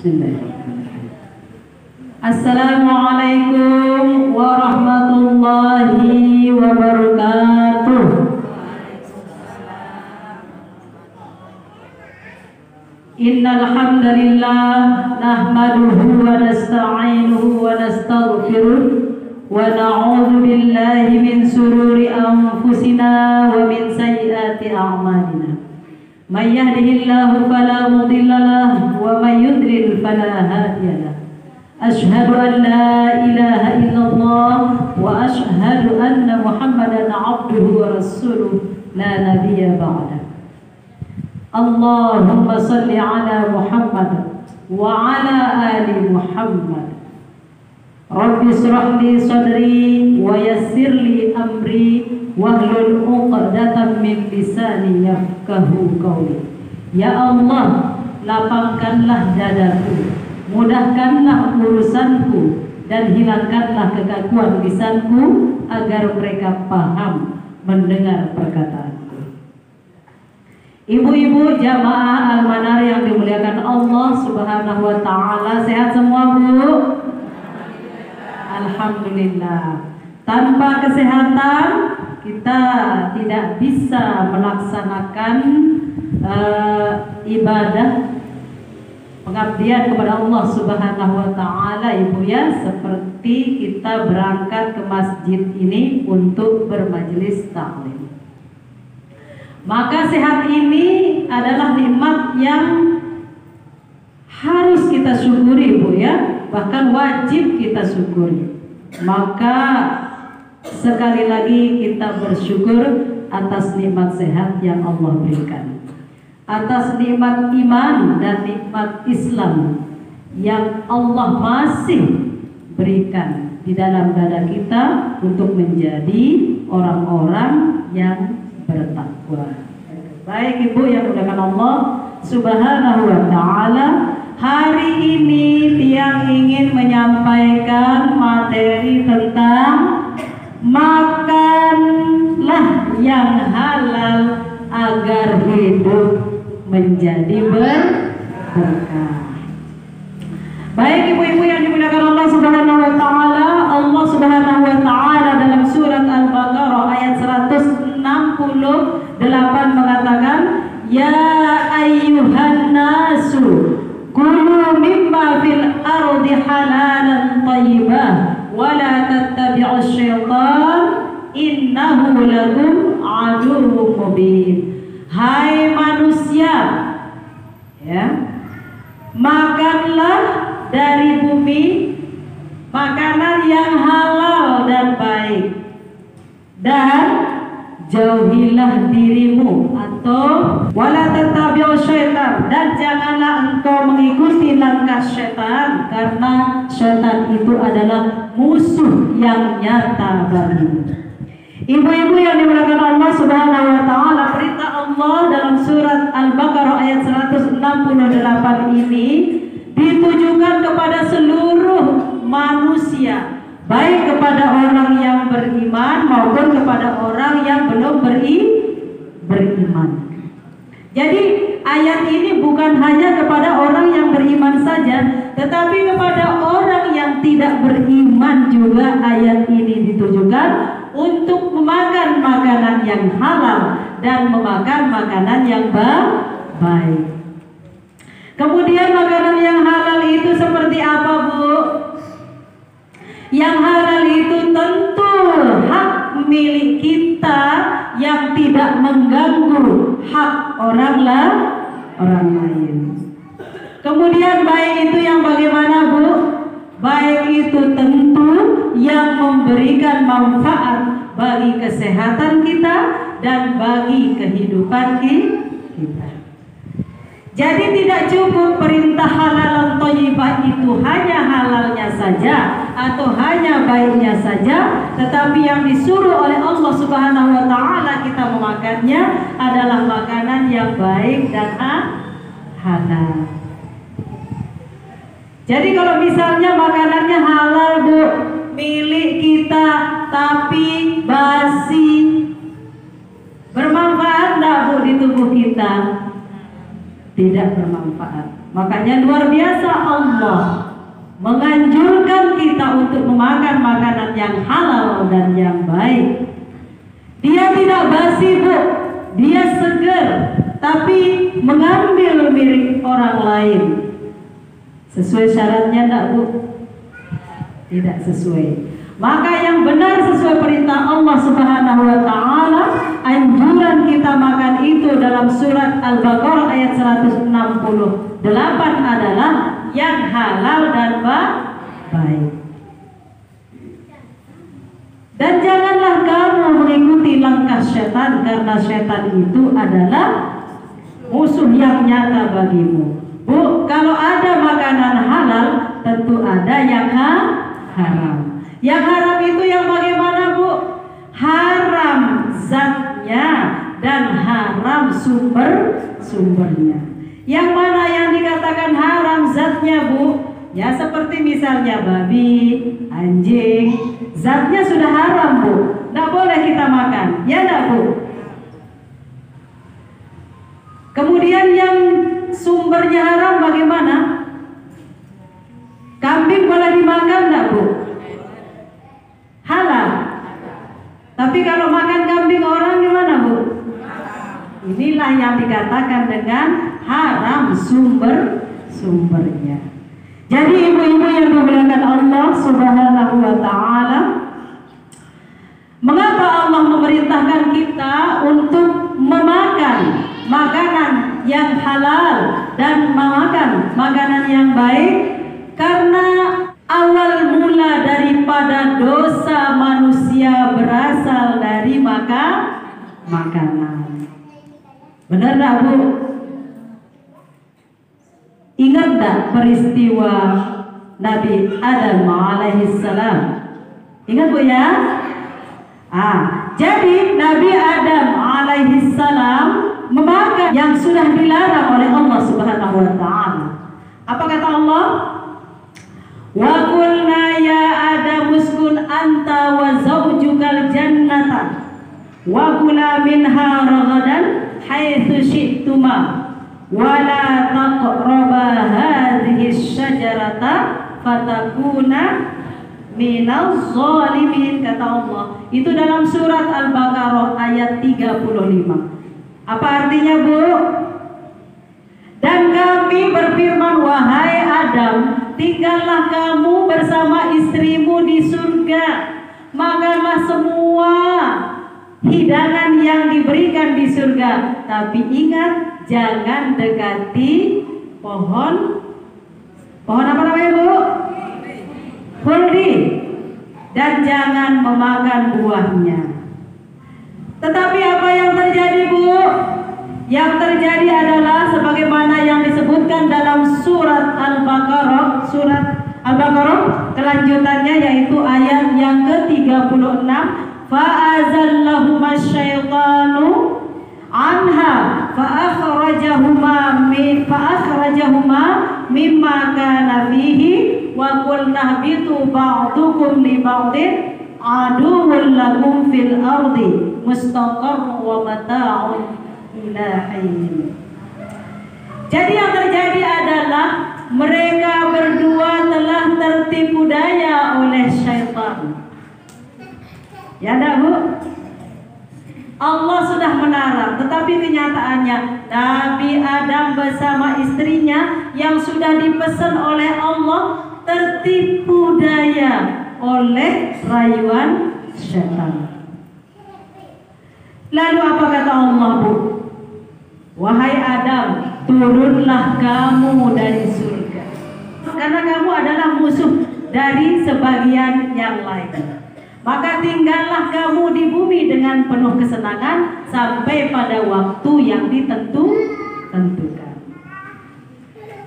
Bismillahirrahmanirrahim. Assalamualaikum warahmatullahi wabarakatuh. Innal hamdalillah nahmaduhu wa nasta'inuhu wa nastaghfiruh wa na'udzu billahi min sururi anfusina wa min sayyiati a'malina. May yahdihillahu fala mudilla lahu wa may yudlil fala hadiya lahu. Asyhadu an la ilaha illallah wa asyhadu anna Muhammadan 'abduhu wa rasuluh la nabiyya ba'da. Allahumma salli ala Muhammad wa ala ali Muhammad. Rabbi shrah li sadri wa yassir li amri wahlul 'uqdatam min lisani yafqahu qawli. Ya Allah, lapangkanlah dadaku, mudahkanlah urusanku, dan hilangkanlah kekakuan lisanku agar mereka paham mendengar perkataanku. Ibu-ibu jamaah Al-Manar yang dimuliakan Allah Subhanahu wa taala, sehat semua, Bu? Alhamdulillah. Tanpa kesehatan kita tidak bisa melaksanakan ibadah pengabdian kepada Allah Subhanahu wa taala, Ibu ya, seperti kita berangkat ke masjid ini untuk bermajelis taklim. Maka sehat ini adalah nikmat yang harus kita syukuri, Bu ya, bahkan wajib kita syukuri. Maka sekali lagi kita bersyukur atas nikmat sehat yang Allah berikan, atas nikmat iman dan nikmat Islam yang Allah masih berikan di dalam dada kita untuk menjadi orang-orang yang bertakwa. Baik Ibu yang dimuliakan Allah Subhanahu wa taala, hari ini Tiang ingin menyampaikan materi tentang makanlah yang halal agar hidup menjadi berkah. Baik Ibu-ibu yang dimuliakan Allah Subhanahu wa taala, Allah Subhanahu wa taala dalam surat Al-Baqarah ayat 168 mengatakan, ya ayyuhan nasu kulu mimma fil ardi halalan thayyibah wa la tattabi'us syaitan innahu lakum aduwwun mubin. Hai manusia, ya, makanlah dari bumi makanan yang halal dan baik, dan jauhilah dirimu atau wala tattabi'us syaitan, dan janganlah engkau mengikuti langkah syaitan, karena syaitan itu adalah musuh yang nyata bagimu. Ibu-ibu yang dimuliakan Allah Subhanahu wa taala, perintah Allah dalam surat Al-Baqarah ayat 168 ini ditujukan kepada seluruh manusia, baik kepada orang yang beriman maupun kepada orang yang belum beriman. Jadi ayat ini bukan hanya kepada orang yang beriman saja, tetapi kepada orang yang tidak beriman juga ayat ini ditujukan untuk memakan makanan yang halal dan memakan makanan yang baik. Kemudian makanan yang halal itu seperti apa, Bu? Yang halal itu tentu hak milik kita yang tidak mengganggu hak orang lain. Kemudian baik itu yang bagaimana, Bu? Baik itu tentu yang memberikan manfaat bagi kesehatan kita dan bagi kehidupan kita. Jadi tidak cukup perintah halal thayyibah itu hanya halalnya saja atau hanya baiknya saja, tetapi yang disuruh oleh Allah Subhanahu wa taala kita memakannya adalah makanan yang baik dan halal. Jadi kalau misalnya makanannya halal, Bu, milik kita tapi basi, bermanfaat enggak, Bu, di tubuh kita? Tidak bermanfaat. Makanya luar biasa Allah menganjurkan kita untuk memakan makanan yang halal dan yang baik. Dia tidak basi, Bu. Dia segar, tapi mengambil milik orang lain. Sesuai syaratnya enggak, Bu? Tidak sesuai. Maka yang benar sesuai perintah Allah Subhanahu wa taala, anjuran kita makan itu dalam surat Al-Baqarah ayat 168 adalah yang halal dan baik. Dan janganlah kamu mengikuti langkah setan, karena setan itu adalah musuh yang nyata bagimu. Bu, kalau ada makanan halal, tentu ada yang haram. Yang haram itu yang bagaimana, Bu? Haram zatnya dan haram sumbernya. Yang mana yang dikatakan haram zatnya, Bu? Ya seperti misalnya babi, anjing, zatnya sudah haram, Bu. Tidak boleh kita makan, ya tidak, Bu? Kemudian yang sumbernya haram bagaimana? Kambing boleh dimakan tidak, Bu? Halal. Tapi kalau makan kambing orang gimana, Bu? Inilah yang dikatakan dengan haram sumbernya. Jadi ibu-ibu yang dimuliakan Allah Subhanahu wa taala, mengapa Allah memerintahkan kita untuk memakan makanan yang halal dan memakan makanan yang baik? Karena awal mula daripada dosa manusia berasal dari makanan. Benar tak, Bu? Ingat tak peristiwa Nabi Adam alaihissalam? Ingat, Bu, ya? Jadi Nabi Adam alaihissalam memakan yang sudah dilarang oleh Allah Subhanahu wa taala. Apa kata Allah? Wa qulna ya Adam uskun anta wa zawjukal jannata wa kula minha ragadan haitsu syi'tuma wa la taqraba hadhihi syajarata fatakuna minaz zalimin, kata Allah. Itu dalam surat Al-Baqarah ayat 35. Apa artinya, Bu? Dan kami berfirman, wahai Adam, tinggallah kamu bersama istrimu di surga, makanlah semua hidangan yang diberikan di surga, tapi ingat jangan dekati pohon apa namanya, Bu? Khuldi, dan jangan memakan buahnya. Tetapi apa yang terjadi, Bu? Yang terjadi adalah sebagaimana yang disebutkan dalam surat Al-Baqarah, kelanjutannya yaitu ayat yang ke-36, fa'azallahuma syaitanu anha fa'akhrajahuma mimma kana fihi wa qulna bitu ba'dukum li ba'din aduwwun lakum fil ardi mustaqarrun wa mata'un. Jadi yang terjadi adalah mereka berdua telah tertipu daya oleh syaitan. Ya enggak, Bu? Allah sudah melarang, tetapi kenyataannya Nabi Adam bersama istrinya yang sudah dipesan oleh Allah tertipu daya oleh rayuan syaitan. Lalu apa kata Allah, Bu? Wahai Adam, turunlah kamu dari surga, karena kamu adalah musuh dari sebagian yang lain. Maka tinggallah kamu di bumi dengan penuh kesenangan sampai pada waktu yang ditentukan.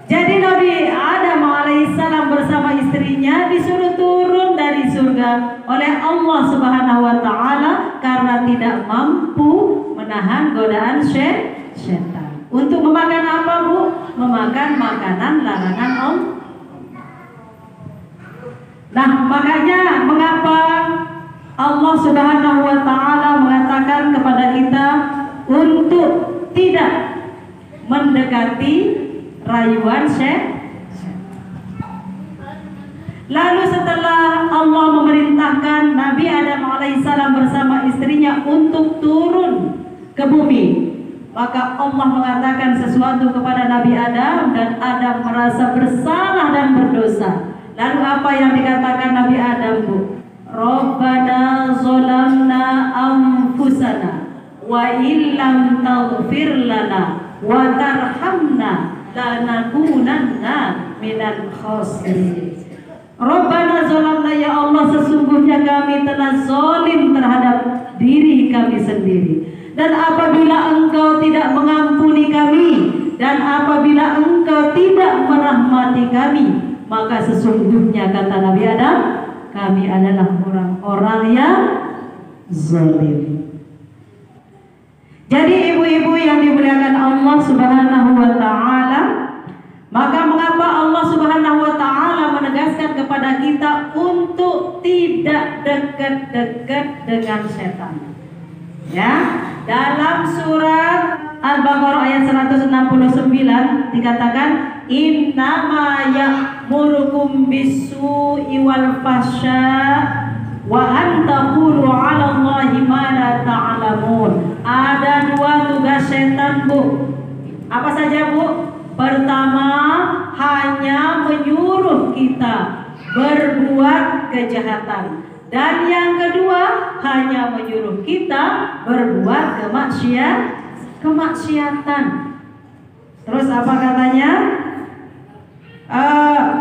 Jadi Nabi Adam alaihissalam bersama istrinya disuruh turun dari surga oleh Allah Subhanahu wa taala karena tidak mampu menahan godaan syaitan. Untuk memakan apa, Bu? Memakan makanan larangan Allah. Nah, makanya mengapa Allah Subhanahu wa taala mengatakan kepada kita untuk tidak mendekati rayuan setan. Lalu setelah Allah memerintahkan Nabi Adam alaihissalam bersama istrinya untuk turun ke bumi, maka Allah mengatakan sesuatu kepada Nabi Adam dan Adam merasa bersalah dan berdosa. Lalu apa yang dikatakan Nabi Adam, Bu? Rabbana zolamna anfusana wa illam taghfir lana wa tarhamna lanakunanna minal khasirin. Rabbana zolamna, ya Allah, sesungguhnya kami telah zolim terhadap diri kami sendiri. Dan apabila Engkau tidak mengampuni kami, dan apabila Engkau tidak merahmati kami, maka sesungguhnya, kata Nabi Adam, kami adalah orang-orang yang zalim. Jadi ibu-ibu yang dimuliakan Allah Subhanahu wa ta'ala, maka mengapa Allah Subhanahu wa ta'ala menegaskan kepada kita untuk tidak dekat-dekat dengan setan? Ya, dalam surat Al-Baqarah ayat 169 dikatakan, innama ya'murukum bis-su'i wal fahsya wa an taqulu 'ala Allahi ma la ta'lamun. Ada dua tugas setan, Bu. Apa saja, Bu? Pertama, hanya menyuruh kita berbuat kejahatan. Dan yang kedua, hanya menyuruh kita berbuat kemaksiatan. Terus apa katanya?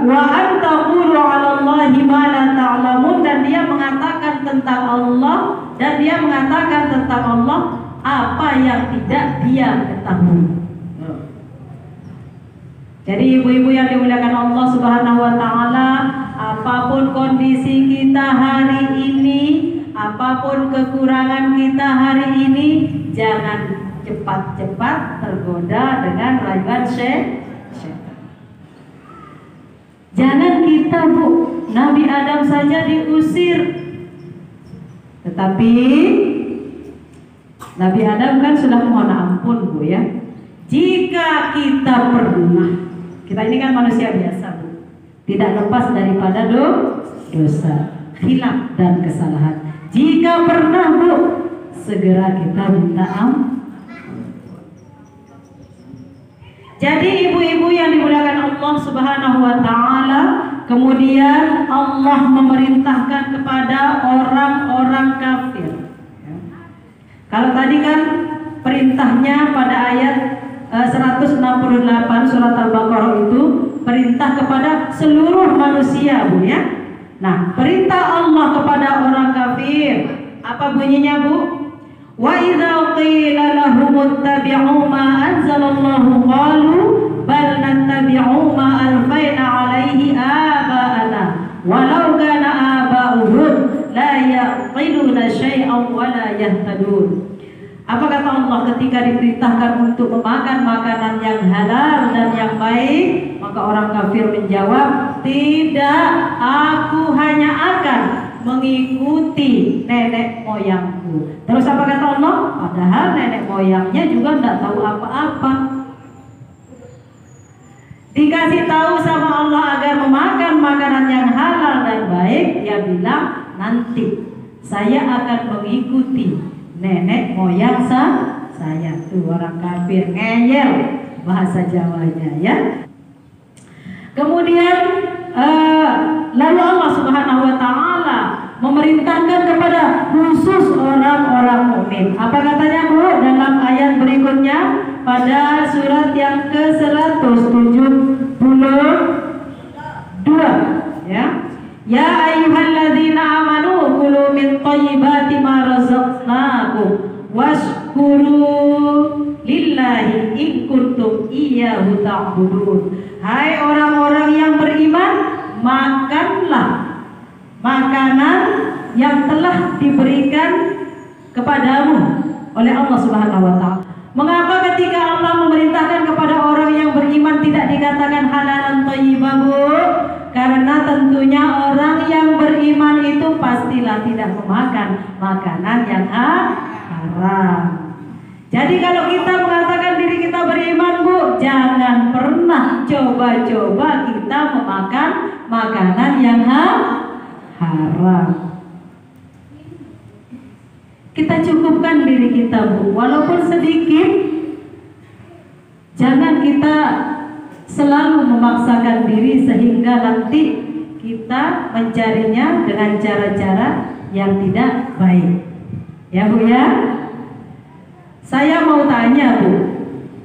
Wa antaqulu 'ala Allahi ma la ta'lamun, dan dia mengatakan tentang Allah, dan dia mengatakan tentang Allah apa yang tidak dia ketahui. Jadi ibu-ibu yang dimuliakan Allah Subhanahu wa ta'ala, apapun kondisi kita hari ini, apapun kekurangan kita hari ini, jangan cepat-cepat tergoda dengan rayuan setan. Jangan kita, Bu, Nabi Adam saja diusir, tetapi Nabi Adam kan sudah mohon ampun, Bu, ya. Jika kita pernah, kita ini kan manusia biasa, Bu, tidak lepas daripada dosa, khilaf dan kesalahan. Jika pernah, Bu, segera kita minta ampun. Jadi ibu-ibu yang dimuliakan Allah Subhanahu wa ta'ala, kemudian Allah memerintahkan kepada orang-orang kafir. Kalau tadi kan perintahnya pada ayat 168 surat Al-Baqarah itu perintah kepada seluruh manusia, Bu, ya. Nah, perintah Allah kepada orang kafir apa bunyinya, Bu? Wa idza qila lahum ittabi'u ma anzalallahu qalu bal nattabi'u ma alfayna 'alaihi aba'ana walau kana aba'uhum la yaqiluna syai'an wa la yahtadun. Apa kata Allah ketika diperintahkan untuk memakan makanan yang halal dan yang baik? Maka orang kafir menjawab, tidak, aku hanya akan mengikuti nenek moyangku. Terus apa kata Allah? Padahal nenek moyangnya juga tidak tahu apa-apa. Dikasih tahu sama Allah agar memakan makanan yang halal dan baik, dia bilang, nanti saya akan mengikuti nenek moyang saya. Tuh orang kafir ngeyel bahasa Jawanya, ya. Kemudian lalu Allah Subhanahu wa ta'ala memerintahkan kepada khusus orang-orang mukmin. Apa katanya, Bu, dalam ayat berikutnya pada surat yang ke-172, ya. Ya ayyuhalladzina amanu kulu min thayyibati ma razaqnakum washkuru lillahi in kuntum iyyahu ta'budun. Hai orang-orang yang beriman, makanlah makanan yang telah diberikan kepadamu oleh Allah Subhanahu wa ta'ala. Mengapa ketika Allah memerintahkan kepada orang yang beriman tidak dikatakan halalan thayyibah, Bu? Karena tentunya orang yang beriman itu pastilah tidak memakan makanan yang haram. Jadi kalau kita mengatakan diri kita beriman, Bu, jangan pernah coba-coba kita memakan makanan yang haram. Kita cukupkan diri kita, Bu, walaupun sedikit. Jangan kita selalu memaksakan diri sehingga nanti kita mencarinya dengan cara-cara yang tidak baik. Ya, Bu ya. Saya mau tanya, Bu,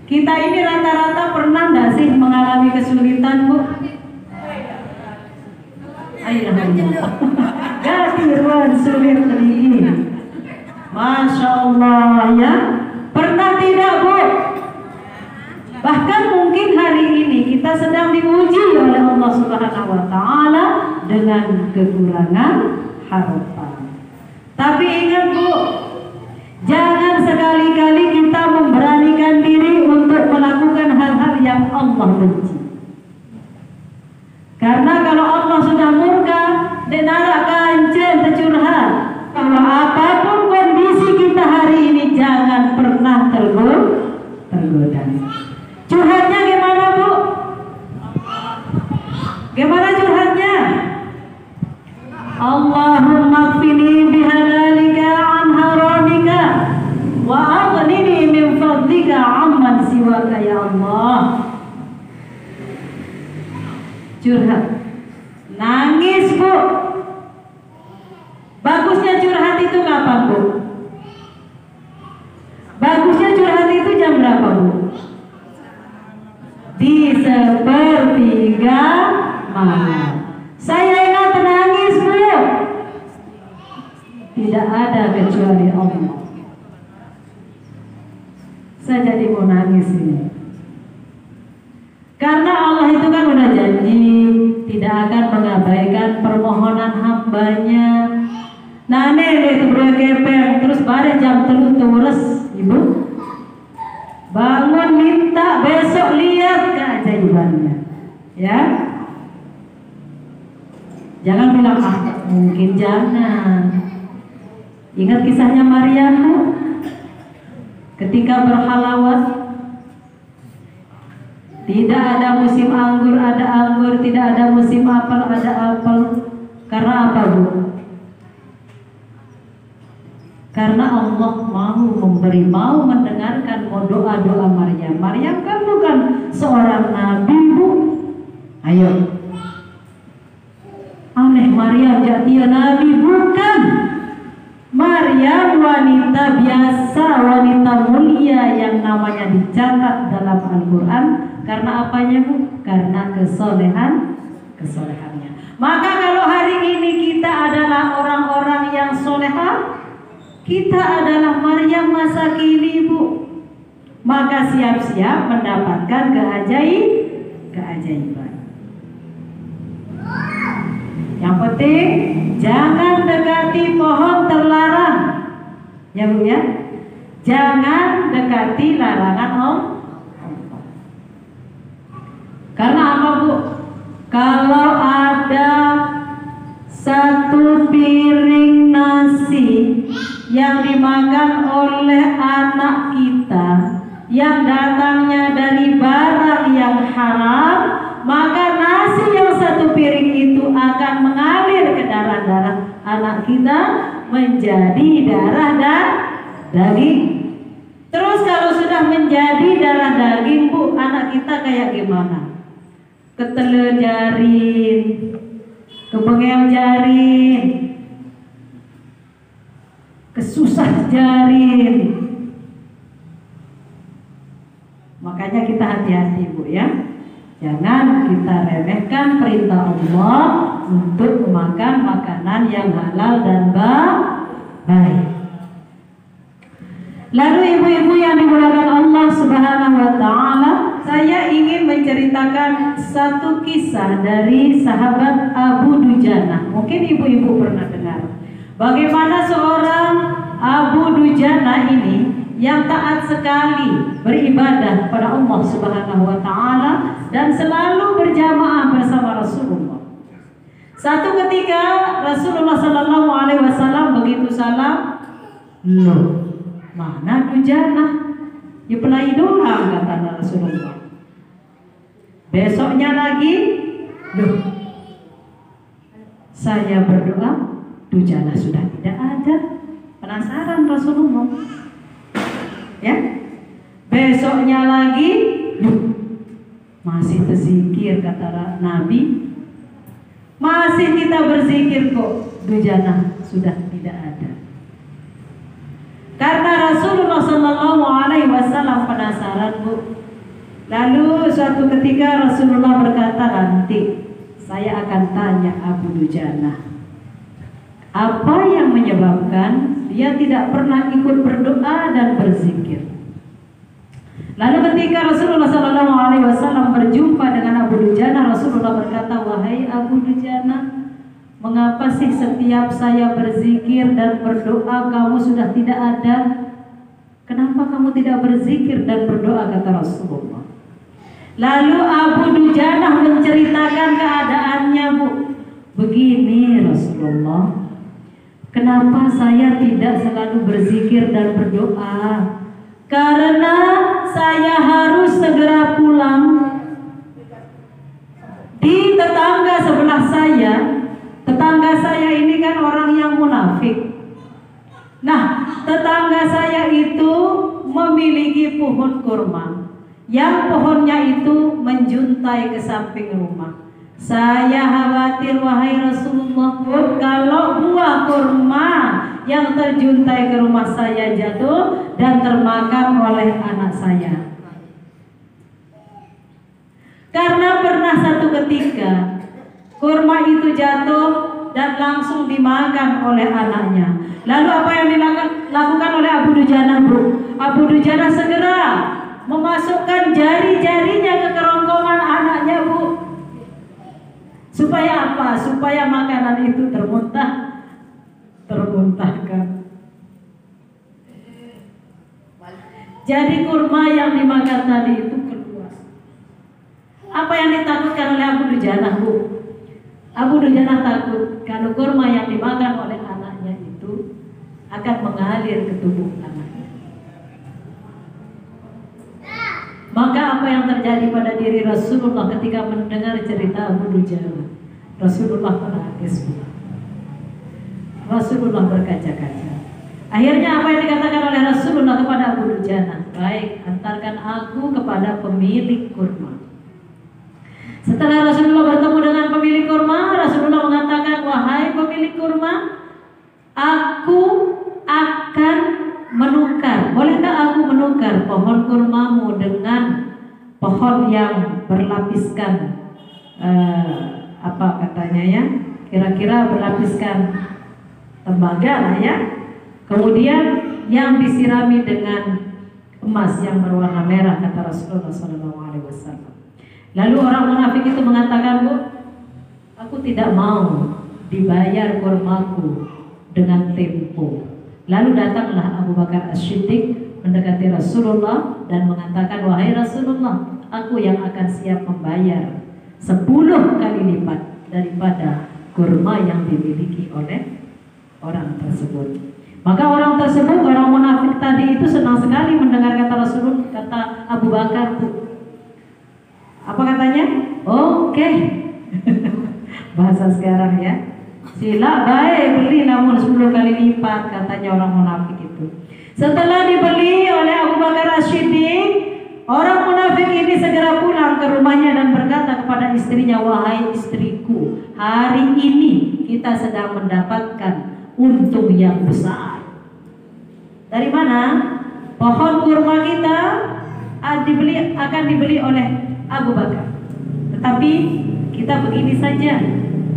kita ini rata-rata pernah nggak sih mengalami kesulitan, Bu? Ayo, gatiran sulit ini. Masya Allah ya. Pernah tidak, Bu? Bahkan mungkin hari ini kita sedang diuji oleh Allah Subhanahu wa Ta'ala dengan kekurangan harapan. Tapi ingat, Bu, jangan sekali-kali kita memberanikan diri untuk melakukan hal-hal yang Allah benci. Karena kalau Allah sudah murka, denara kancen tercurhat. Kalau apapun kondisi kita hari ini, jangan pernah tergoda. Curhatnya gimana, Bu? Gimana curhatnya? Allahumma kfini bihalalika an haramika wa aghnini min fadlika amman siwaka ya Allah. Curhat, nangis, Bu. Bagusnya curhat itu kapan, Bu? Bagusnya curhat itu jam berapa, Bu? Di sepertiga malam. Saya ingat nangis, Bu. Tidak ada kecuali Allah. Saya jadi mau nangis ini. Karena Allah itu kan udah janji tidak akan mengabaikan permohonan hambanya. Nah, itu berkepeng terus bare jam 3 terus, Ibu. Bangun minta, besok lihat keajaibannya. Ya. Jangan bilang mungkin jangan. Ingat kisahnya Maryam, Bu? Ketika berhalawat, tidak ada musim anggur, ada anggur, tidak ada musim apel, ada apel. Karena apa, Bu? Karena Allah mau mendengarkan doa-doa Maryam. Maryam kan bukan seorang nabi, Bu. Ayo. Aneh, Maryam jatiya nabi, bukan. Maryam wanita biasa, wanita mulia yang namanya dicatat dalam Al-Quran. Karena apanya, Bu? Karena kesolehannya. Maka kalau hari ini kita adalah orang-orang yang solehah, kita adalah Maryam masa kini, Bu. Maka siap-siap mendapatkan keajaiban. Yang penting jangan dekati pohon terlarang. Ya, Bu ya. Jangan dekati larangan Allah. Karena apa, Bu? Kalau ada satu piring nasi yang dimakan oleh anak kita yang datangnya dari barang yang haram, maka nasi yang satu piring itu akan mengalir ke darah-darah anak kita menjadi darah dan daging. Terus kalau sudah menjadi darah daging, Bu, anak kita kayak gimana? Ketele jarin, kebengel jarin, kesusah jarin. Makanya kita hati-hati, Bu ya. Jangan kita remehkan perintah Allah untuk memakan makanan yang halal dan baik. Lalu ibu-ibu yang dimuliakan Allah Subhanahu wa Ta'ala, saya ingin menceritakan satu kisah dari sahabat Abu Dujana. Mungkin ibu-ibu pernah dengar bagaimana seorang Abu Dujana ini yang taat sekali beribadah pada Allah Subhanahu wa Ta'ala dan selalu berjamaah bersama Rasulullah. Satu ketika Rasulullah Sallallahu Alaihi Wasallam begitu salam, loh, mana Dujana? Ya pelai doang, kata Rasulullah. Besoknya lagi, loh, saya berdoa, Dujana sudah tidak ada. Penasaran Rasulullah. Ya. Besoknya lagi, loh, masih terzikir kata Nabi. Masih kita berzikir kok, Dujana sudah tidak ada. Karena Rasulullah Shallallahu Alaihi Wasallam penasaran, Bu. Lalu suatu ketika Rasulullah berkata, nanti saya akan tanya Abu Dujana, apa yang menyebabkan dia tidak pernah ikut berdoa dan berzikir. Lalu ketika Rasulullah Shallallahu Alaihi Wasallam berjumpa dengan Abu Dujana, Rasulullah berkata, wahai Abu Dujana, mengapa sih setiap saya berzikir dan berdoa kamu sudah tidak ada? Kenapa kamu tidak berzikir dan berdoa, kata Rasulullah. Lalu Abu Dujana menceritakan keadaannya, Bu. Begini Rasulullah, kenapa saya tidak selalu berzikir dan berdoa? Karena saya harus segera pulang. Di tetangga sebelah saya, tetangga saya ini kan orang yang munafik. Nah, tetangga saya itu memiliki pohon kurma yang pohonnya itu menjuntai ke samping rumah. Saya khawatir, wahai Rasulullah, kalau buah kurma yang terjuntai ke rumah saya jatuh dan termakan oleh anak saya. Karena pernah satu ketika kurma itu jatuh dan langsung dimakan oleh anaknya. Lalu apa yang dilakukan oleh Abu Dujana, Bu? Abu Dujana segera memasukkan jari-jarinya ke kerongkongan anaknya, Bu. Supaya apa? Supaya makanan itu termuntahkan. Jadi kurma yang dimakan tadi itu keluar. Apa yang ditakutkan oleh Abu Dujana, Bu? Abu Dujana takut kalau kurma yang dimakan oleh anaknya itu akan mengalir ke tubuh anaknya. Maka apa yang terjadi pada diri Rasulullah ketika mendengar cerita Abu Dujana? Rasulullah menangis. Rasulullah berkaca-kaca. Akhirnya apa yang dikatakan oleh Rasulullah kepada Abu Dujana? Baik, antarkan aku kepada pemilik kurma. Setelah Rasulullah bertemu dengan pemilik kurma, Rasulullah mengatakan, wahai pemilik kurma, aku akan menukar. Bolehkah aku menukar pohon kurmamu dengan pohon yang berlapiskan apa katanya ya? Kira-kira berlapiskan tembaga lah ya. Kemudian yang disirami dengan emas yang berwarna merah, kata Rasulullah SAW. Lalu orang munafik itu mengatakan, Bu, aku tidak mau dibayar kurmaku dengan tempo. Lalu datanglah Abu Bakar As-Siddiq mendekati Rasulullah dan mengatakan, wahai Rasulullah, aku yang akan siap membayar 10 kali lipat daripada kurma yang dimiliki oleh orang tersebut. Maka orang tersebut, orang munafik tadi itu senang sekali mendengar kata Rasulullah, kata Abu Bakar, Bu. Apa katanya? Oke. Bahasa sekarang ya. Sila baik beli namun 10 kali lipat, katanya orang munafik itu. Setelah dibeli oleh Abu Bakar As-Siddiq, orang munafik ini segera pulang ke rumahnya dan berkata kepada istrinya, wahai istriku, hari ini kita sedang mendapatkan untung yang besar. Dari mana? Pohon kurma kita akan dibeli oleh Abu Bakar. Tetapi kita begini saja,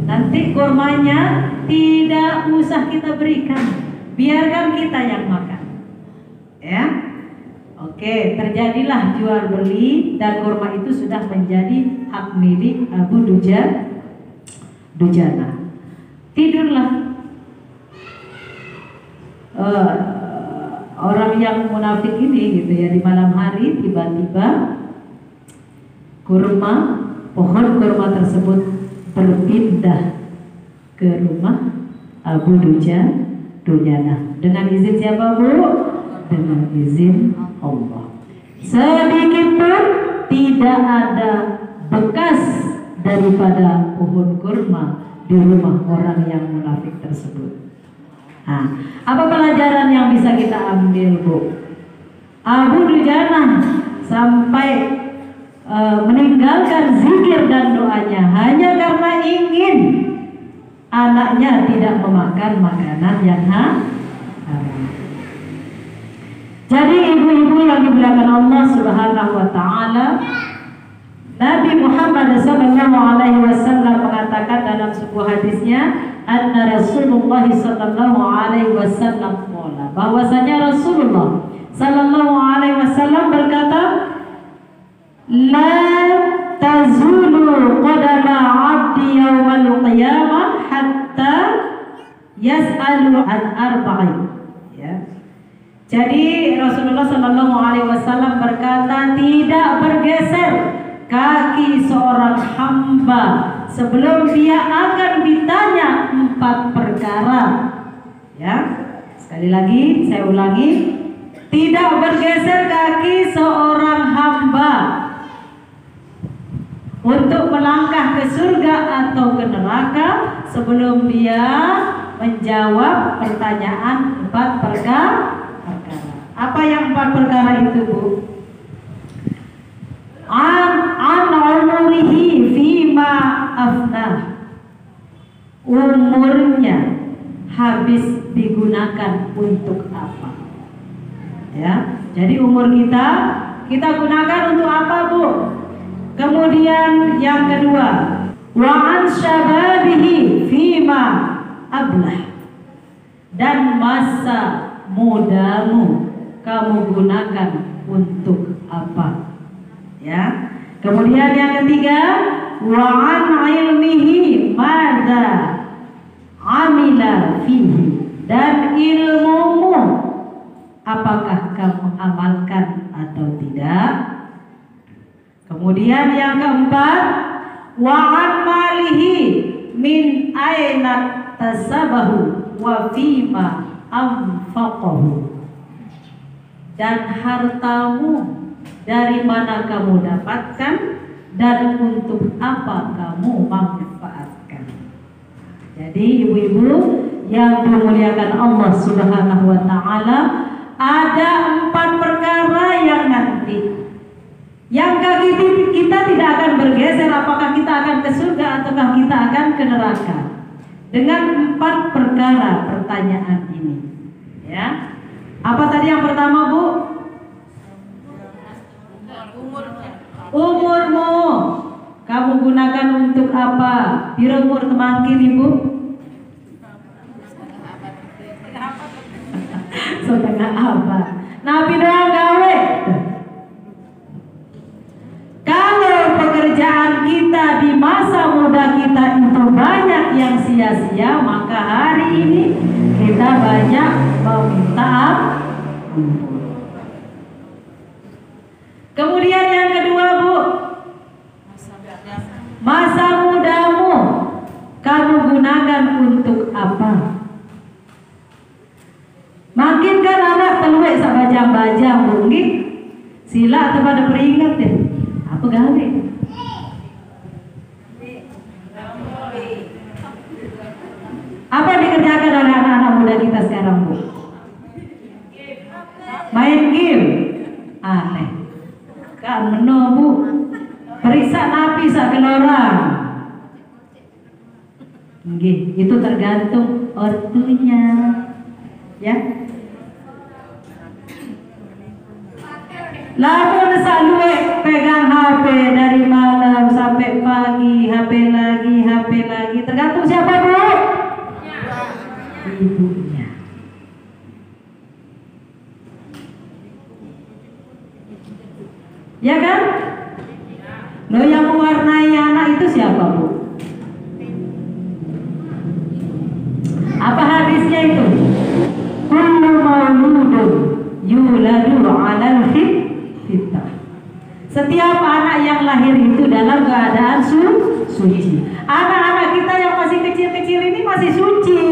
nanti kurmanya tidak usah kita berikan, biarkan kita yang makan. Ya, oke, terjadilah jual beli dan kurma itu sudah menjadi hak milik Abu Dujana. Tidurlah orang yang munafik ini gitu ya, di malam hari tiba-tiba pohon kurma tersebut berpindah ke rumah Abu Dujana. Dengan izin siapa, Bu? Dengan izin Allah. Sedikit pun tidak ada bekas daripada pohon kurma di rumah orang yang munafik tersebut. Nah, apa pelajaran yang bisa kita ambil, Bu? Abu Dujana sampai meninggalkan zikir dan doanya hanya karena ingin anaknya tidak memakan makanan yang haram. Jadi ibu-ibu yang dimuliakan Allah Subhanahu wa taala, Nabi Muhammad SAW mengatakan dalam sebuah hadisnya, anna Rasulullah SAW bahwasanya Rasulullah SAW berkata, la tazulu qadama 'abdi yawmal qiyamah hatta yas'alu an arba'in. Ya. Jadi Rasulullah SAW berkata, tidak bergeser kaki seorang hamba sebelum dia akan ditanya 4 perkara. Ya, sekali lagi saya ulangi, tidak bergeser kaki seorang hamba untuk melangkah ke surga atau ke neraka sebelum dia menjawab pertanyaan 4 perkara. Apa yang 4 perkara itu, Bu? An umurihi fima afnah, umurnya habis digunakan untuk apa? Ya, jadi umur kita gunakan untuk apa, Bu? Kemudian yang kedua, wa an syababihi fima ablah, dan masa mudamu kamu gunakan untuk apa? Ya. Kemudian yang ketiga, wa an ilmihi madza amila fihi, dan ilmumu apakah kamu amalkan atau tidak? Kemudian yang keempat, wa an malihi min aina tasabahu wa fima anfaqahu, dan hartamu dari mana kamu dapatkan dan untuk apa kamu manfaatkan. Jadi ibu-ibu yang dimuliakan Allah Subhanahu wa taala, ada 4 perkara yang nanti yang kaki kita tidak akan bergeser, apakah kita akan ke surga ataukah kita akan ke neraka, dengan 4 perkara pertanyaan ini. Ya, apa tadi yang pertama, Bu? Umurmu kamu gunakan untuk apa? Piro umur temangkin, Ibu? Setengah abad. Nabi doang gawe. Kalau pekerjaan kita di masa muda kita itu banyak yang sia-sia, maka hari ini kita banyak meminta ampun. Kemudian yang kedua, Bu, masa mudamu kamu gunakan untuk apa? Makin kan anak teluwek sak bajang-bajang, Bu, nggih. Sila atau pada peringat ya. Apa gawe? Apa yang dikerjakan oleh anak-anak muda kita sekarang, Bu? Main game. Aneh. Kan Bu, periksa napi sak kelorang. Nggih, itu tergantung ortunya. Ya. Lalu saluwe pegang HP dari malam sampai pagi, HP lagi, tergantung siapa, Bu? Ibunya. Ya kan? Loh, yang mewarnai anak itu siapa, Bu? Apa hadisnya itu? Kullu mauludun yuladu 'alal fitrah. Setiap anak yang lahir itu dalam keadaan suci. Anak-anak kita yang masih kecil-kecil ini masih suci.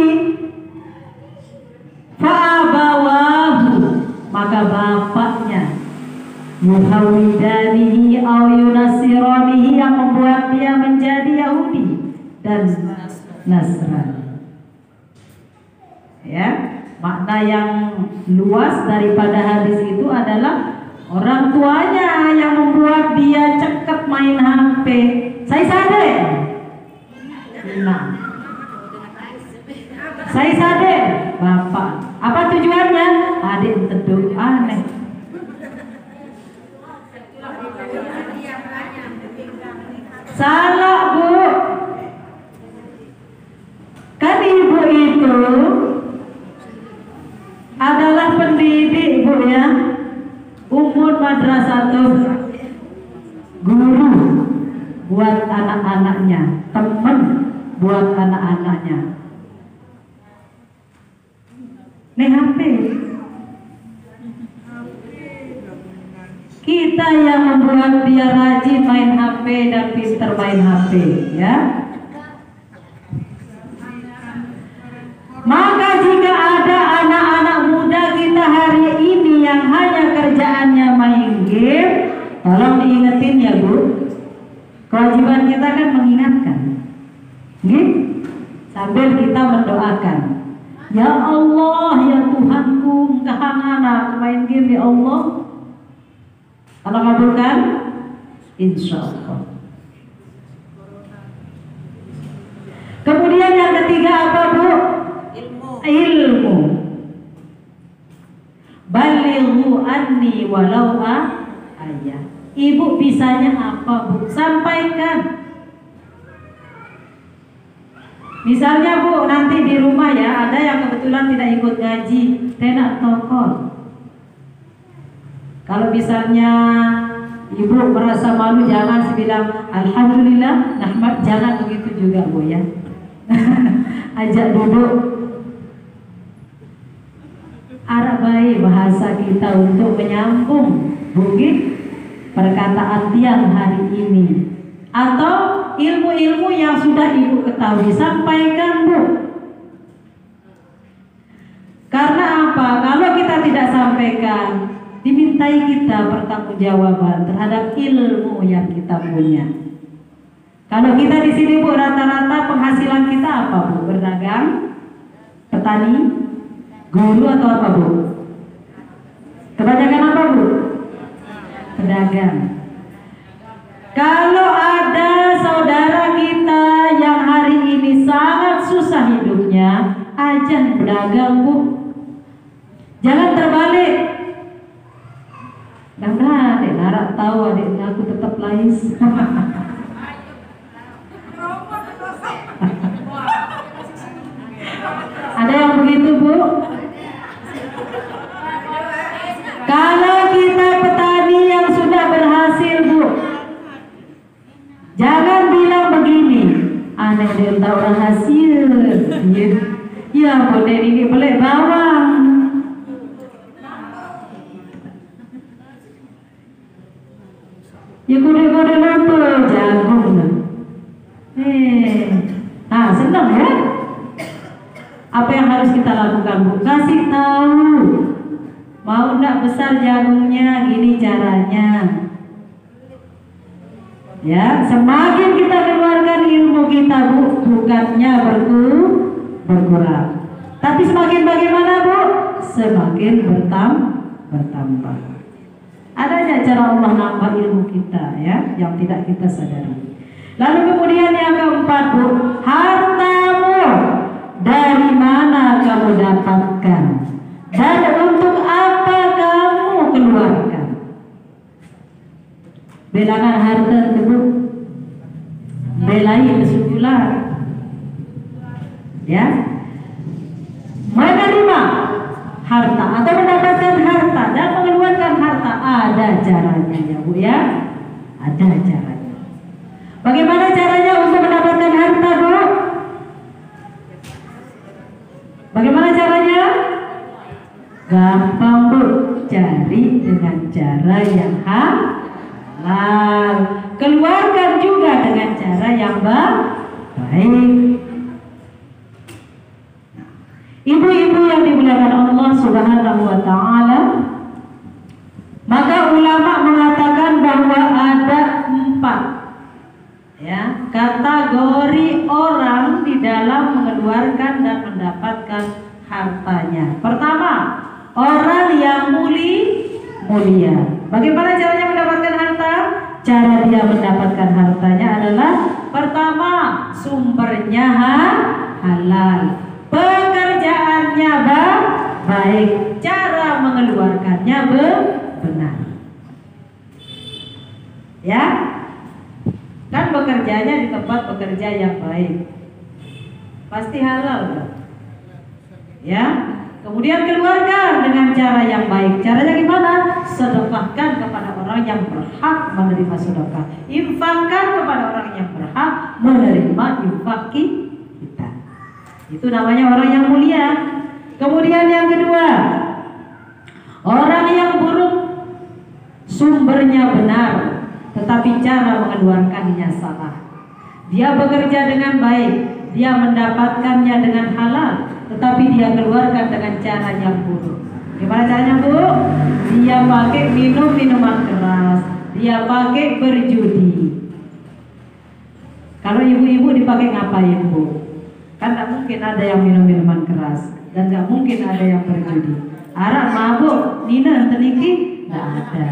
Fa'abawahu, maka bapaknya yuhawidanihi aw yunasiranihi, yang membuat dia menjadi Yahudi dan Nasrani. Ya, makna yang luas daripada hadis itu adalah orang tuanya yang membuat dia cekap main HP. Saya sadar. Nah, saya sadar, Bapak. Apa tujuannya? Adik teduh aneh. Salah, Bu. Kan ibu itu adalah pendidik, Bu, ya. Umur madrasah, guru buat anak-anaknya, teman buat anak-anaknya. Nih HP. Kita yang membuat dia rajin main HP dan pintar main HP, ya. Maka jika ada anak-anak muda kita hari ini yang hanya kerjaannya main game, tolong diingetin ya, Bu. Kewajiban kita kan mengingatkan, gitu? Sambil kita mendoakan, ya Allah, ya Tuhanku, engkau anak main game ya Allah. Kalau kabulkan, insya Allah. Kemudian yang ketiga apa, Bu? Ilmu. Balighu anni walau ayat. Ibu bisanya apa, Bu? Sampaikan. Misalnya, Bu, nanti di rumah ya ada yang kebetulan tidak ikut ngaji, tenak tokol. Kalau misalnya ibu merasa malu, jangan bilang alhamdulillah, nahmad, jangan begitu juga, Bu, ya. Ajak duduk. Arab baik bahasa kita untuk menyambung bukit perkataan tiang hari ini, atau ilmu-ilmu yang sudah ibu ketahui, sampaikan, Bu. Karena apa? Kalau kita tidak sampaikan, dimintai kita pertanggungjawaban terhadap ilmu yang kita punya. Kalau kita di sini, Bu, rata-rata penghasilan kita apa, Bu? Berdagang, petani, guru, atau apa, Bu? Kebanyakan apa, Bu? Pedagang. Kalau ada saudara kita yang hari ini sangat susah hidupnya, ajak pedagang, Bu. Jangan terbalik. Nah, adik Nara tahu adik aku tetap lais. Ada yang begitu, Bu? Kalau kita petani yang sudah berhasil, Bu, jangan bilang begini, aneh dia tahu orang hasil. Ya, boleh ini boleh bawang. Ya kode-kode apa? Jagung. Senang ya? Apa yang harus kita lakukan, Bu? Kasih tahu. Mau enggak besar jagungnya, gini caranya. Ya, semakin kita keluarkan ilmu kita, Bu, bukannya berkurang. Tapi semakin bagaimana, Bu? Semakin bertambah. Adanya cara Allah nambah ilmu kita, ya, yang tidak kita sadari. Lalu kemudian yang keempat, Bu, hartamu dari mana kamu dapatkan dan untuk apa kamu keluarkan. Belangan harta itu, Bu, belai kesukulan, ya, menerima harta atau mendapatkan harta dan mengeluarkan harta, ada caranya, ya, Bu, ya, ada caranya. Bagaimana caranya untuk mendapatkan harta, Bu? Bagaimana caranya? Gampang, Bu, cari dengan cara yang halal, keluarkan juga dengan cara yang baik. Ibu-ibu yang dimuliakan Allah Subhanahu wa ta'ala, maka ulama mengatakan bahwa ada 4 mendapatkan hartanya. Pertama, orang yang mulia. Bagaimana caranya mendapatkan harta? Cara dia mendapatkan hartanya adalah pertama, sumbernya halal, pekerjaannya baik, cara mengeluarkannya benar. Ya, kan bekerjanya di tempat bekerja yang baik, pasti halal kan? Ya, kemudian keluarkan dengan cara yang baik. Caranya gimana? Sedekahkan kepada orang yang berhak menerima sedekah, infakkan kepada orang yang berhak menerima infak kita. Itu namanya orang yang mulia. Kemudian yang kedua, orang yang buruk, sumbernya benar tetapi cara mengeluarkannya salah. Dia bekerja dengan baik, dia mendapatkannya dengan halal, tetapi dia keluarkan dengan cara yang buruk. Gimana caranya, Bu? Dia pakai minum minuman keras, dia pakai berjudi. Kalau ibu-ibu dipakai ngapain, Bu? Kan gak mungkin ada yang minum minuman keras, dan gak mungkin ada yang berjudi. Arak, mabuk, nina, teniki, gak ada.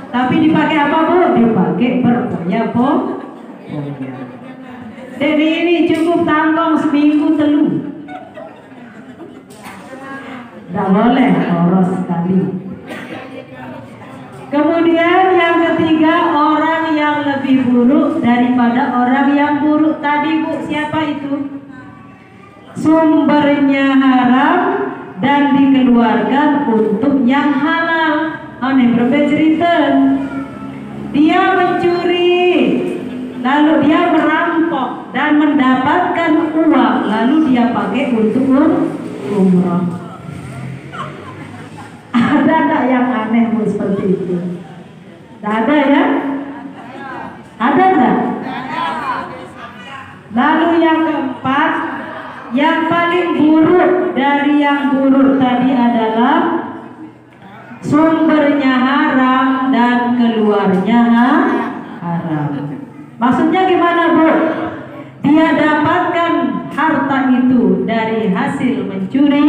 Tapi dipakai apa, Bu? Dipakai berpoya-poya. Jadi ini cukup tanggung seminggu telu. Tidak boleh, boros sekali. Kemudian yang ketiga, orang yang lebih buruk daripada orang yang buruk tadi, Bu. Siapa itu? Sumbernya haram dan dikeluarkan untuk yang halal. Aneh berbeda cerita. Dia mencuri, lalu dia merampok dan mendapatkan uang, lalu dia pakai untuk umrah. Ada tak yang aneh, Bu, seperti itu? Tak ada, ya? Ada tak? Lalu yang keempat, yang paling buruk dari yang buruk tadi adalah sumbernya haram dan keluarnya haram. Maksudnya gimana, Bu? Dia dapatkan harta itu dari hasil mencuri,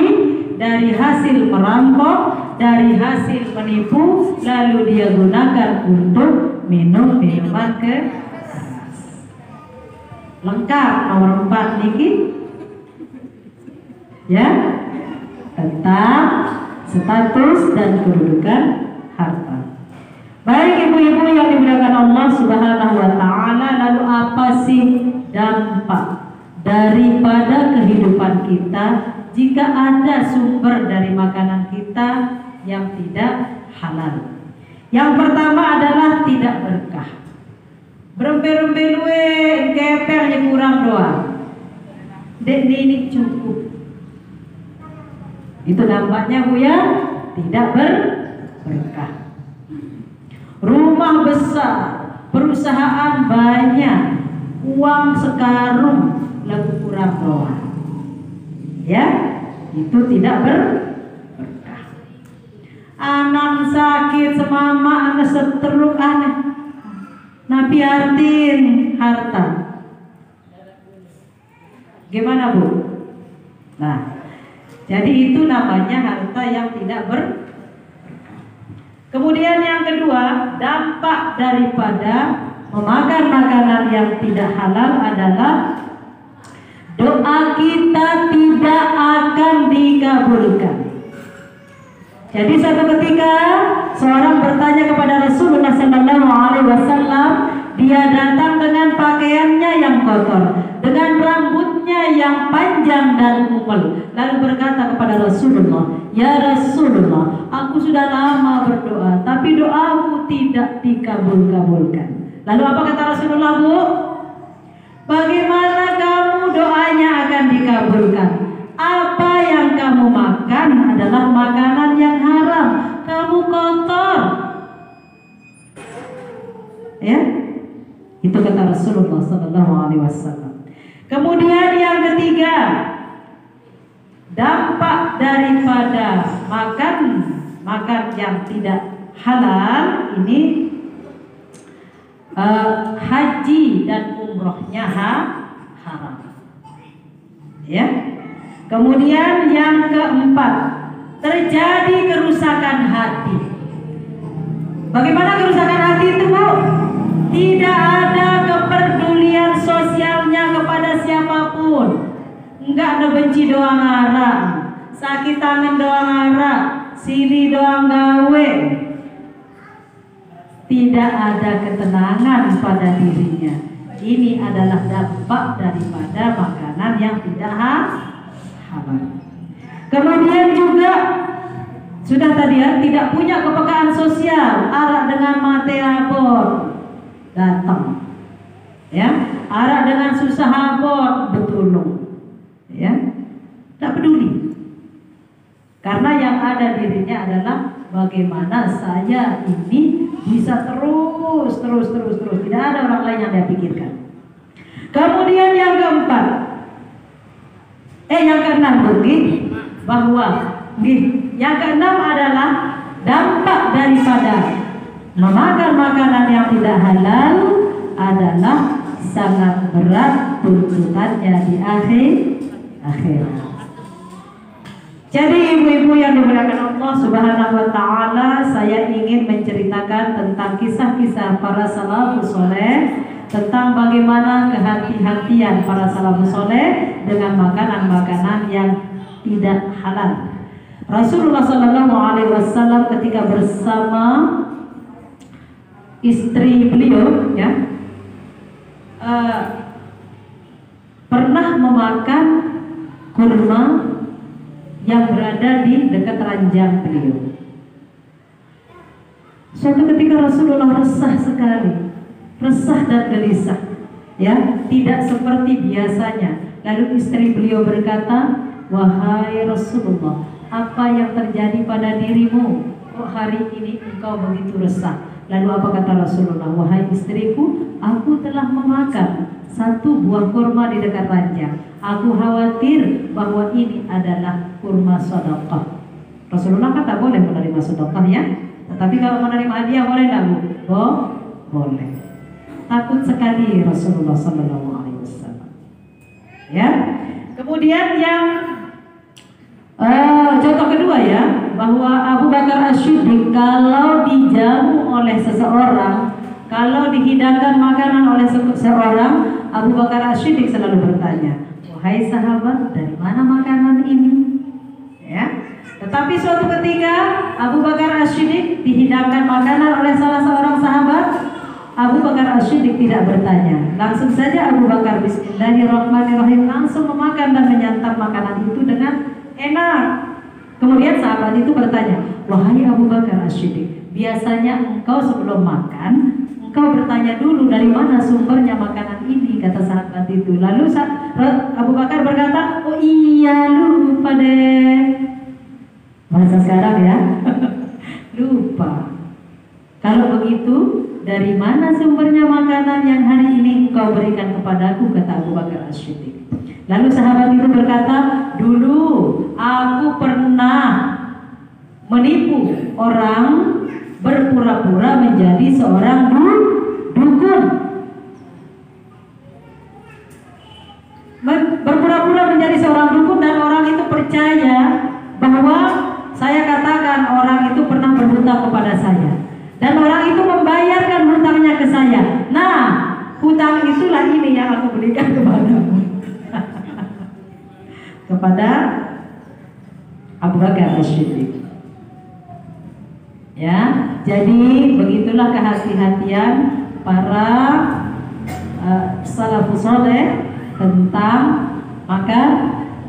dari hasil merampok, dari hasil menipu, lalu dia gunakan untuk minum minuman keras. Lengkap nomor 4 niki. Ya, tentang status dan kedudukan harta. Baik ibu-ibu yang dimuliakan Allah Subhanahu wa taala, lalu apa sih dampak daripada kehidupan kita jika ada sumber dari makanan kita yang tidak halal? Yang pertama adalah tidak berkah. Berempe-rempe luwe kepelnya kurang doa. Dek ini cukup. Itu dampaknya, Bu, ya, tidak berkah. Rumah besar, perusahaan banyak, uang sekarung, lalu kurang doa. Ya, itu tidak berkah. Anak sakit semama, anak seteruk aneh. Nabi artin harta. Gimana, Bu? Nah, jadi itu namanya harta yang tidak berkah. Kemudian yang kedua, dampak daripada memakan makanan yang tidak halal adalah doa kita tidak akan dikabulkan. Jadi suatu ketika seorang bertanya kepada Rasulullah SAW, dia datang dengan pakaiannya yang kotor, dengan rambutnya yang panjang dan kumel, lalu berkata kepada Rasulullah, "Ya Rasulullah, aku sudah lama berdoa, tapi doaku tidak dikabulkan." Lalu apa kata Rasulullah, Bu? Bagaimana kamu doanya akan dikabulkan? Apa yang kamu makan adalah makanan yang haram, kamu kotor. Ya, itu kata Rasulullah SAW. Kemudian yang ketiga, dampak daripada makan yang tidak halal ini, haji dan umrohnya haram. Ya, Kemudian yang keempat, terjadi kerusakan hati. Bagaimana kerusakan hati itu, Bu? Tidak ada kepedulian sosialnya kepada siapapun. Enggak ada benci doang arah, sakit tangan doang arah, sili doang gawe. Tidak ada ketenangan pada dirinya. Ini adalah dampak daripada makanan yang tidak halal. Kemudian juga sudah tadi ya, tidak punya kepekaan sosial, arak dengan mate abot datang, ya, arak dengan susah abot betulung, ya, tidak peduli. Karena yang ada dirinya adalah bagaimana saya ini bisa terus, tidak ada orang lain yang dia pikirkan. Kemudian yang keempat, yang keenam, bahwa yang keenam adalah dampak daripada memakan makanan yang tidak halal adalah sangat berat tuntutannya di akhirat. Jadi ibu-ibu yang dimuliakan Allah Subhanahu wa taala, saya ingin menceritakan tentang kisah-kisah para salafus saleh, tentang bagaimana kehati-hatian para salafus saleh dengan makanan-makanan yang tidak halal. Rasulullah sallallahu alaihi wasallam ketika bersama istri beliau, ya, pernah memakan kurma yang berada di dekat ranjang beliau. Suatu ketika Rasulullah resah sekali, resah dan gelisah, ya, tidak seperti biasanya. Lalu istri beliau berkata, "Wahai Rasulullah, apa yang terjadi pada dirimu? Kok hari ini engkau begitu resah?" Lalu apa kata Rasulullah? "Wahai istriku, aku telah memakan satu buah kurma di dekat ranjang. Aku khawatir bahwa ini adalah kurma sedekah." Rasulullah kata boleh menerima sedekah, ya. Tetapi kalau menerima hadiah boleh tidak, Bu? Boleh. Takut sekali Rasulullah Sallallahu Alaihi Wasallam. Ya. Kemudian yang contoh kedua, ya, bahwa Abu Bakar As-Siddiq kalau dijamu oleh seseorang, kalau dihidangkan makanan oleh seseorang, Abu Bakar As-Siddiq selalu bertanya, "Wahai sahabat, dari mana makanan ini?" Ya. Tetapi suatu ketika Abu Bakar As-Siddiq dihidangkan makanan oleh salah seorang sahabat, Abu Bakar As-Siddiq tidak bertanya. Langsung saja Abu Bakar Bismillahirrahmanirrahim langsung memakan dan menyantap makanan itu dengan enak. Kemudian sahabat itu bertanya, "Wahai Abu Bakar As-Siddiq, biasanya engkau sebelum makan, engkau bertanya dulu dari mana sumbernya makanan ini," kata sahabat itu. Lalu Abu Bakar berkata, "Oh iya, lupa deh." Bahasa sekarang, ya. Lupa. Kalau begitu, dari mana sumbernya makanan yang hari ini engkau berikan kepadaku, kata Abu Bakar As-Siddiq. Lalu sahabat itu berkata, "Dulu aku pernah menipu orang berpura-pura menjadi seorang dukun. Berpura-pura menjadi seorang dukun dan orang itu percaya bahwa saya katakan orang itu pernah berhutang kepada saya. Dan orang itu membayarkan hutangnya ke saya. Nah, hutang itulah ini yang aku berikan kepadamu." Kepada Abu Bakar As-Siddiq. Ya, jadi begitulah kehati-hatian para salafus saleh tentang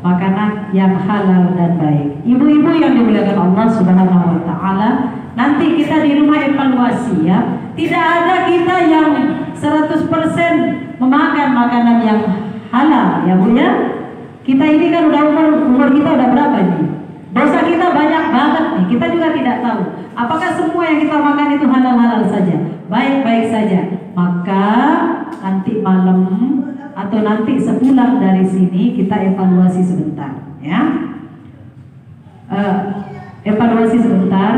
makanan yang halal dan baik. Ibu-ibu yang dimuliakan Allah Subhanahu wa taala, nanti kita di rumah evaluasi, ya. Tidak ada kita yang 100% memakan makanan yang halal, ya Bu, ya. Kita ini kan udah umur kita udah berapa nih? Dosa kita banyak banget nih. Kita juga tidak tahu apakah semua yang kita makan itu halal-halal saja, baik-baik saja. Maka nanti malam atau nanti sepulang dari sini kita evaluasi sebentar, ya. Evaluasi sebentar.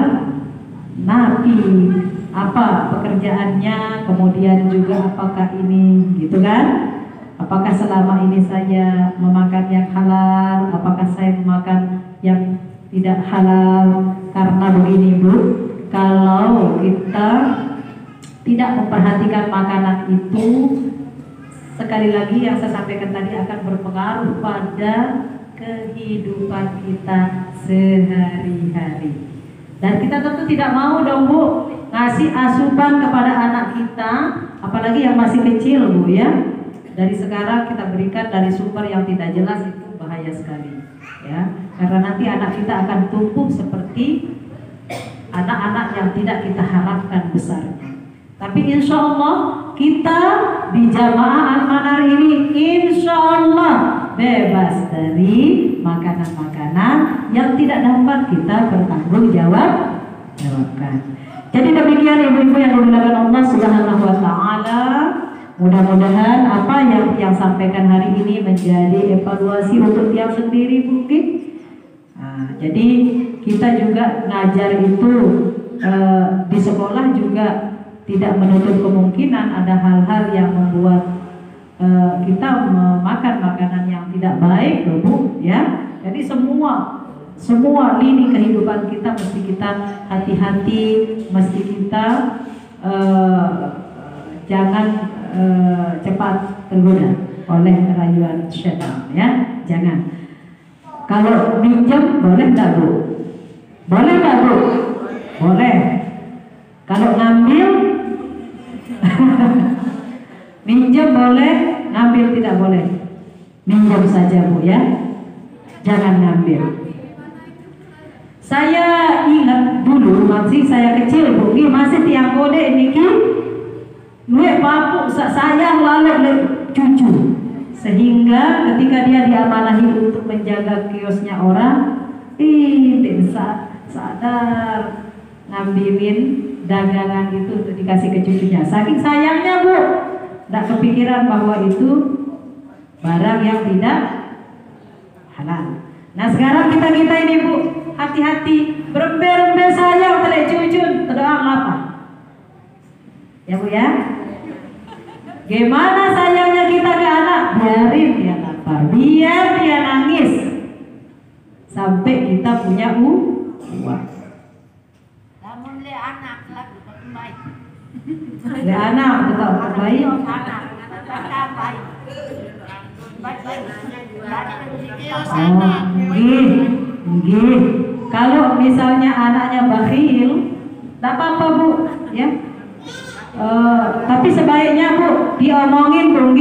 Nabi apa pekerjaannya, kemudian juga apakah ini, gitu kan? Apakah selama ini saya memakan yang halal? Apakah saya memakan yang tidak halal. Karena begini Bu, kalau kita tidak memperhatikan makanan itu, sekali lagi yang saya sampaikan tadi akan berpengaruh pada kehidupan kita sehari-hari. Dan kita tentu tidak mau dong Bu ngasih asupan kepada anak kita, apalagi yang masih kecil Bu ya. Dari sekarang kita berikan dari sumber yang tidak jelas, itu bahaya sekali ya. Karena nanti anak kita akan tumbuh seperti anak-anak yang tidak kita harapkan besarnya. Tapi insya Allah kita di Jamaah Al-Manar ini insya Allah bebas dari makanan-makanan yang tidak dapat kita bertanggung jawabkan. Jadi demikian ibu-ibu yang dimuliakan Allah Subhanahu wa taala. Mudah-mudahan apa yang sampaikan hari ini menjadi evaluasi untuk tiap sendiri mungkin. Nah, jadi kita juga ngajar itu di sekolah juga tidak menutup kemungkinan ada hal-hal yang membuat kita memakan makanan yang tidak baik, loh Bu, ya. Jadi semua lini kehidupan kita mesti kita hati-hati, mesti kita jangan cepat tergoda oleh rayuan syaitan, ya. Jangan. Kalau minjem boleh nggak Bu? Boleh nggak Bu? Boleh. Kalau ngambil minjem boleh, ngambil tidak boleh. Minjem saja Bu ya, jangan ngambil. Saya ingat dulu masih saya kecil Bu, masih tiang kode niki luwe papu saya lalu cucu, sehingga ketika dia diamanahi untuk menjaga kiosnya orang, sadar ngambilin dagangan itu untuk dikasih ke cucunya. Saking sayangnya Bu, tidak kepikiran bahwa itu barang yang tidak halal. Nah sekarang kita ini Bu, hati-hati, berembe-rembe sayang oleh cucu, terdoa apa? Ya Bu ya. Gimana sayangnya kita ke anak? Biarin dia lapar, biar dia nangis, sampai kita punya uang. Namun le anak lagu baik. Le anak tetap baik. Nggih. Kalau misalnya anaknya bakhil, tak apa-apa Bu, ya. Tapi sebaiknya Bu diomongin Bu,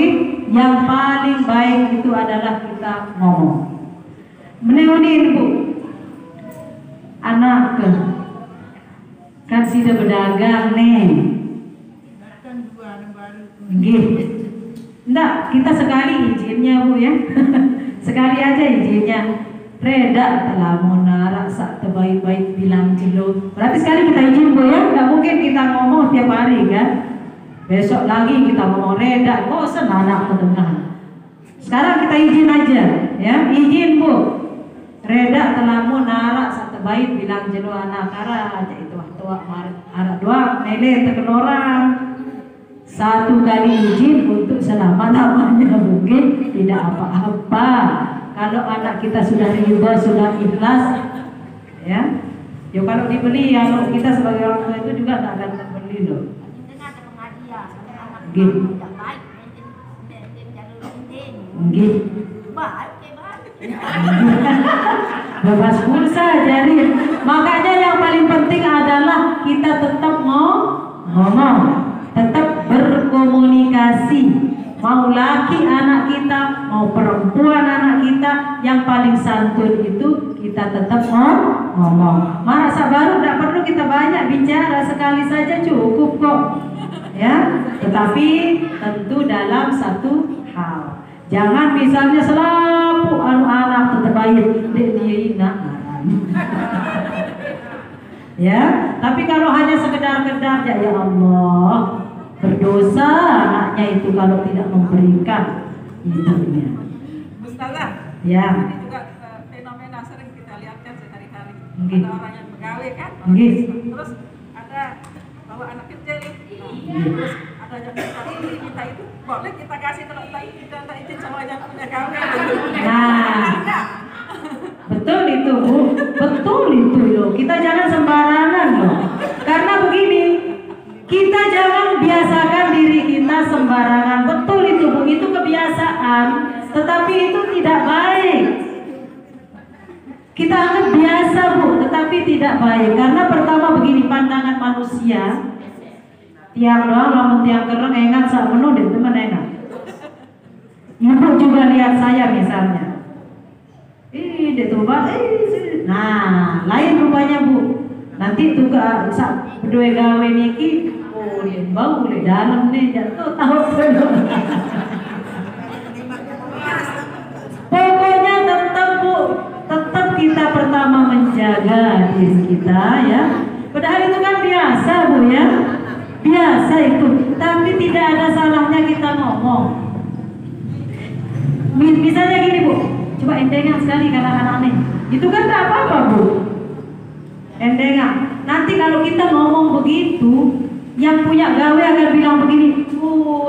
yang paling baik itu adalah kita ngomong. Menemuin Bu, anak kan sudah berdagang nih. Nggih. Enggak, kita sekali izinnya Bu ya. Sekali aja izinnya. Reda telamun narak sak terbaik-baik bilang jelo. Berarti sekali kita izin Bu ya. Enggak mungkin kita ngomong tiap hari kan. Besok lagi kita ngomong reda, bosan anak ketengah. Sekarang kita izin aja ya. Izin Bu. Reda telamun narak sak terbaik bilang jelo anak kara aja itu tua arak doang nele teken orang. Satu kali izin untuk selama-lamanya mungkin tidak apa-apa. Kalau anak kita sudah ridha, sudah ikhlas, ya. Ya kalau dibeli, ya kalau kita sebagai orang tua itu juga tidak akan membeli loh. Gitu. Gitu. Bebas pulsa jadi. Makanya yang paling penting adalah kita tetap ngomong, tetap berkomunikasi. Mau laki anak kita, mau perempuan anak kita, yang paling santun itu kita tetap ngomong. Masa baru tidak perlu kita banyak bicara, sekali saja cukup kok, ya. Tetapi tentu dalam satu hal. Jangan misalnya selalu anak tetap baik, dia ya. Tapi kalau hanya sekedar ya Allah. Berdosa anaknya itu kalau tidak memberikan ibunya. Ustazah, ya. ini juga fenomena sering kita lihatkan sehari-hari. Ada orang yang begawe kan, terus ada bawa anak kecil, terus ada yang minta itu, boleh kita kasih kalau kita izin sama yang punya gawe. Nah, Betul itu loh. Kita jangan sembarangan loh. Karena begini, kita jangan biasakan diri kita sembarangan. Betul itu Bu, itu kebiasaan, tetapi itu tidak baik. Kita anggap biasa Bu, tetapi tidak baik. Karena pertama begini, pandangan manusia, tiang doang, lamun tiang kereng engat sak penuh deh teman enak. Ibu juga lihat saya misalnya. Dia coba, nah lain rupanya Bu. Nanti tuh berdua gawe niki, oh dia bau di dalam nih jatuh tahu penuh. Pokoknya tetap Bu, tetap kita pertama menjaga diri kita ya. Padahal itu kan biasa Bu ya, biasa itu. Tapi tidak ada salahnya kita ngomong. Misalnya gini Bu, coba endengan sekali kata anak-anak. Itu kan tak apa-apa Bu. Endengan. Nanti kalau kita ngomong begitu, yang punya gawe akan bilang begini,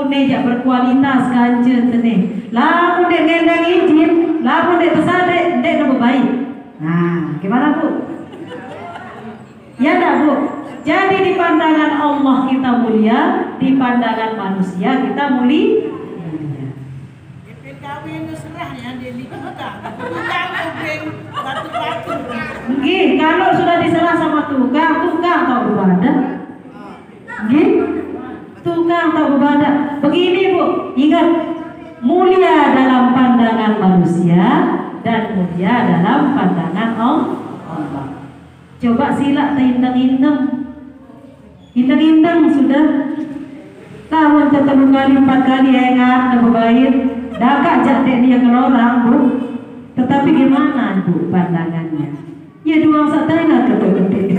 nejak berkualitas kanjen nih. Lamun dek ngendeng izin, lamun dek tersadek, dek nambah baik. Nah, gimana Bu? Ya enggak Bu? Jadi di pandangan Allah kita mulia, di pandangan manusia kita mulia. Nggih, kalau sudah diserah sama tukang tahu ibadah. Nggih, tukang tahu ibadah. Begini Bu, ingat, mulia dalam pandangan manusia dan mulia dalam pandangan Allah. Coba sila indeng-indeng, indeng-indeng sudah. Tahun ketemu kali 4 kali engat ngebayin. Dah jak dia ke orang Bu, tetapi gimana Bu pandangannya? Ya dua setengah ketuk-ketuk.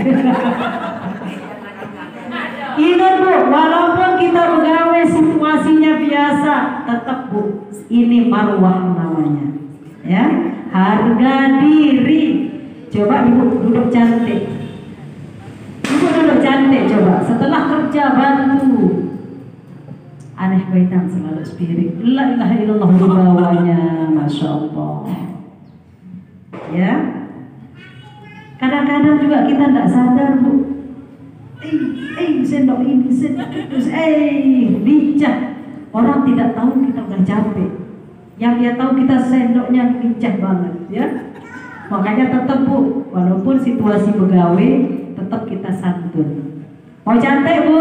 Ingat Bu, walaupun kita pegawai situasinya biasa, tetap Bu, ini marwah namanya, ya, harga diri. Coba Ibu duduk cantik, Ibu duduk cantik coba. Setelah kerja bantu. Aneh baitan selalu spirit. La ilaha illallah dibawanya, masya Allah. Ya. Kadang-kadang juga kita tidak sadar Bu. Sendok ini, sendok itu, lincah. Orang tidak tahu kita udah capek. Yang dia tahu kita sendoknya lincah banget, ya. Makanya tetap Bu, walaupun situasi pegawai, tetap kita santun. Mau cantik Bu?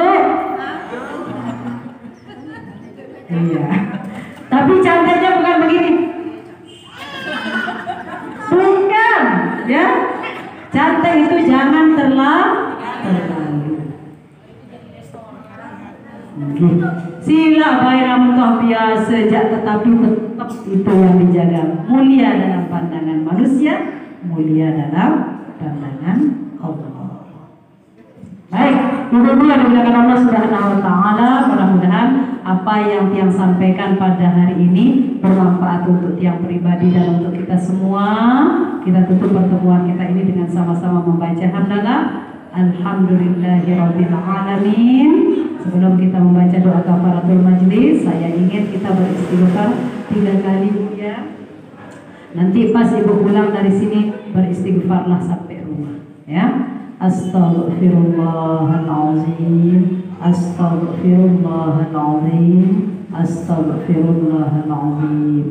Iya. Tapi cantiknya bukan begini. Bukan, ya. Cantik itu jangan terlalu. Sila bayar muka biasa tetapi tetap itu yang dijaga. Mulia dalam pandangan manusia, mulia dalam pandangan Allah. Baik, ibu-ibu yang dimuliakan Allah Subhanahu wa taala, mudah-mudahan apa yang tiang sampaikan pada hari ini bermanfaat untuk tiang pribadi dan untuk kita semua. Kita tutup pertemuan kita ini dengan sama-sama membaca hamdalah alhamdulillahirabbil alamin. Sebelum kita membaca doa kafaratul majlis, saya ingin kita beristighfar 3 kali ya. Nanti pas ibu pulang dari sini beristighfarlah sampai rumah ya. Astaghfirullahaladzim, astaghfirullahaladzim, astaghfirullahaladzim.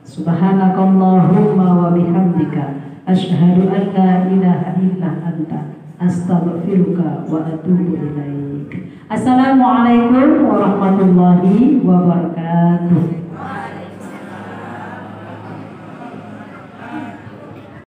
Subhanakallahumma wa bihamdika asyhadu an la ilaha illa anta astaghfiruka wa atubu ilaik. Assalamualaikum warahmatullahi wabarakatuh.